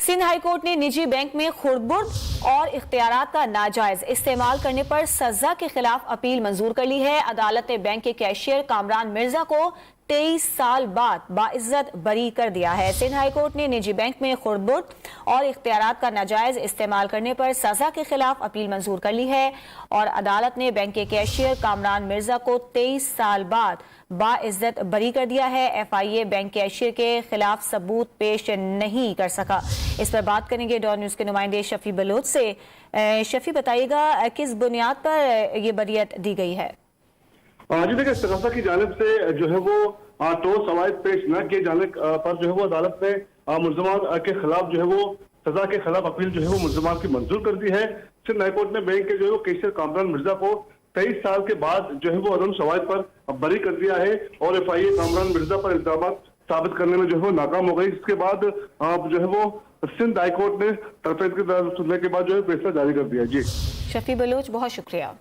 Sindh high court ने निजी bank में खुर्द-बुर्द और इख्तियारात का नाजायज इस्तेमाल करने पर सजा के खिलाफ अपील मंजूर कर ली है। अदालत ने बैंक के कैशियर कामरान मिर्जा को 23 साल बाद बाइज्जत बरी कर दिया है। सिंध हाई कोर्ट ने निजी बैंक में खुर्द-बुर्द और इख्तियारात का नाजायज इस्तेमाल करने पर सजा के खिलाफ अपील मंजूर कर ली है और अदालत ने बैंक के कैशियर कामरान मिर्जा को 23 साल बाद बाइज्जत बरी कर दिया है। FIA बैंक कैशियर के खिलाफ सबूत पेश नहीं कर सका। इस पर बात करेंगे डॉन न्यूज के नुमाइंदे शफी बलोच से। शफी, बताइएगा किस बुनियाद पर ये बरियत दी गई है? जी देखिए, सकाफा की जानिब से जो है वो ठोस सवाल पेश न किए जाने पर जो है वो अदालत ने मुल्ज़मान के खिलाफ जो है वो सजा के खिलाफ अपील जो है वो मुल्ज़मान की मंजूर कर दी है। सिंध हाई कोर्ट ने बैंक के जो है वो कैशियर कामरान मिर्जा को 23 साल के बाद जो है वो अदम शवाहिद पर बरी कर दिया है और FIA कामरान मिर्जा पर इल्जाम साबित करने में जो है वो नाकाम हो गई। इसके बाद जो है वो सिंध हाई कोर्ट ने तरफेज के सुनने के बाद जो है फैसला जारी कर दिया। जी शफी बलोच, बहुत शुक्रिया।